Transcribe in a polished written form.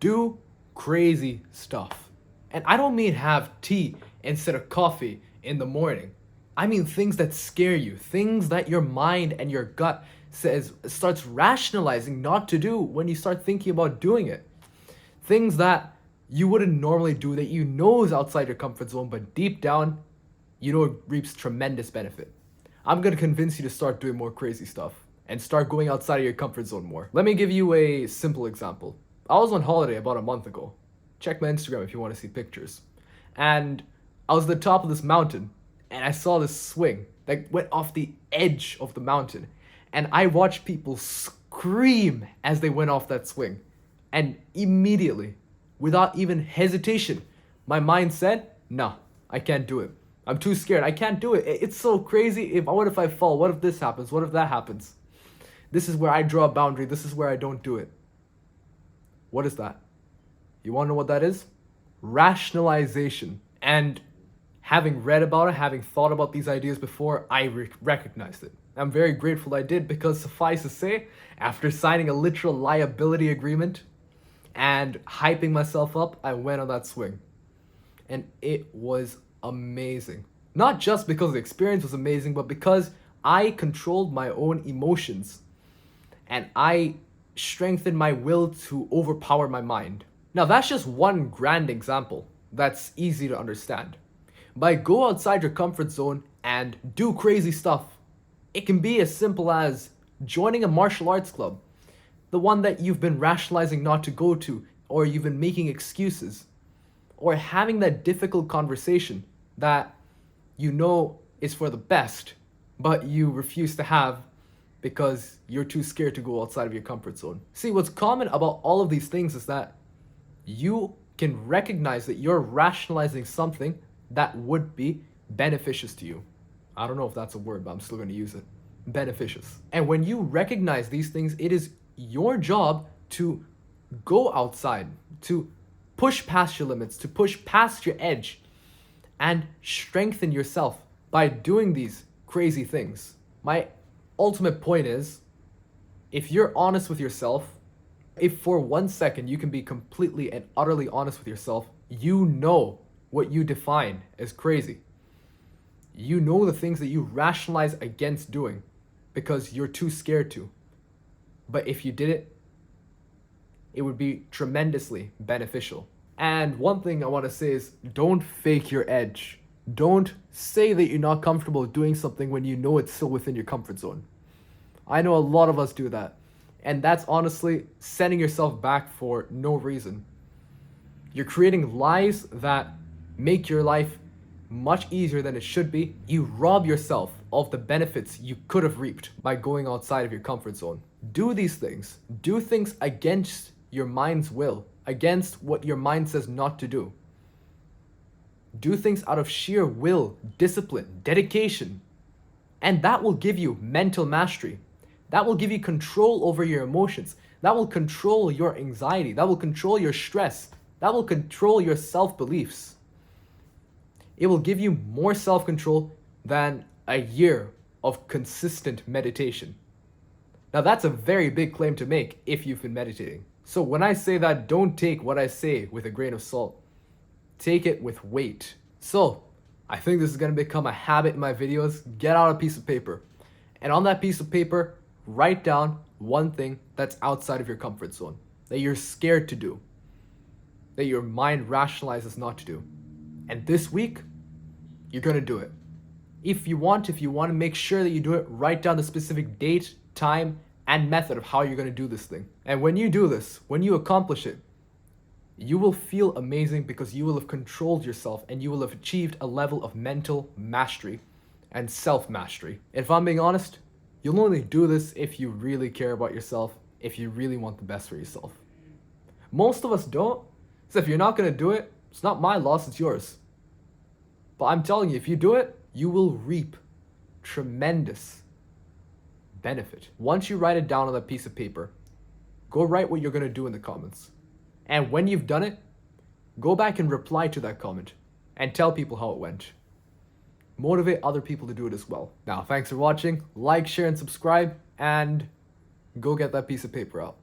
Do crazy stuff. And I don't mean have tea instead of coffee in the morning. I mean things that scare you, things that your mind and your gut starts rationalizing not to do when you start thinking about doing it. Things that you wouldn't normally do that you know is outside your comfort zone, but deep down, you know it reaps tremendous benefit. I'm gonna convince you to start doing more crazy stuff and start going outside of your comfort zone more. Let me give you a simple example. I was on holiday about a month ago. Check my Instagram if you want to see pictures. And I was at the top of this mountain and I saw this swing that went off the edge of the mountain. And I watched people scream as they went off that swing. And immediately, without even hesitation, my mind said, no, I can't do it. I'm too scared. I can't do it. It's so crazy. What if I fall? What if this happens? What if that happens? This is where I draw a boundary. This is where I don't do it. What is that? You want to know what that is? Rationalization. And having read about it, having thought about these ideas before, I recognized it. I'm very grateful I did, because suffice to say, after signing a literal liability agreement and hyping myself up, I went on that swing. And it was amazing. Not just because the experience was amazing, but because I controlled my own emotions and I strengthened my will to overpower my mind. Now, that's just one grand example that's easy to understand. By go outside your comfort zone and do crazy stuff. It can be as simple as joining a martial arts club, the one that you've been rationalizing not to go to, or you've been making excuses, or having that difficult conversation that you know is for the best, but you refuse to have because you're too scared to go outside of your comfort zone. See, what's common about all of these things is that you can recognize that you're rationalizing something that would be beneficious to you. I don't know if that's a word, but I'm still going to use it. Beneficious. And when you recognize these things, it is your job to go outside, to push past your limits, to push past your edge, and strengthen yourself by doing these crazy things. My ultimate point is, if you're honest with yourself, if for 1 second you can be completely and utterly honest with yourself, you know what you define as crazy. You know the things that you rationalize against doing because you're too scared to. But if you did it, it would be tremendously beneficial. And one thing I want to say is, don't fake your edge. Don't say that you're not comfortable doing something when you know it's still within your comfort zone. I know a lot of us do that. And that's honestly setting yourself back for no reason. You're creating lies that make your life much easier than it should be. You rob yourself of the benefits you could have reaped by going outside of your comfort zone. Do these things. Do things against your mind's will, against what your mind says not to do. Do things out of sheer will, discipline, dedication. And that will give you mental mastery. That will give you control over your emotions. That will control your anxiety. That will control your stress. That will control your self-beliefs. It will give you more self-control than a year of consistent meditation. Now, that's a very big claim to make if you've been meditating. So when I say that, don't take what I say with a grain of salt. Take it with weight. So I think this is going to become a habit in my videos. Get out a piece of paper. And on that piece of paper, write down one thing that's outside of your comfort zone, that you're scared to do, that your mind rationalizes not to do. And this week, you're going to do it. If you want to make sure that you do it, write down the specific date, time, and method of how you're going to do this thing. And when you do this, when you accomplish it, you will feel amazing because you will have controlled yourself and you will have achieved a level of mental mastery and self-mastery. If I'm being honest, you'll only do this if you really care about yourself, if you really want the best for yourself. Most of us don't. So if you're not going to do it, it's not my loss, it's yours. But I'm telling you, if you do it, you will reap tremendous benefit. Once you write it down on that piece of paper, go write what you're going to do in the comments. And when you've done it, go back and reply to that comment and tell people how it went. Motivate other people to do it as well. Now, thanks for watching. Like, share, and subscribe, and go get that piece of paper out.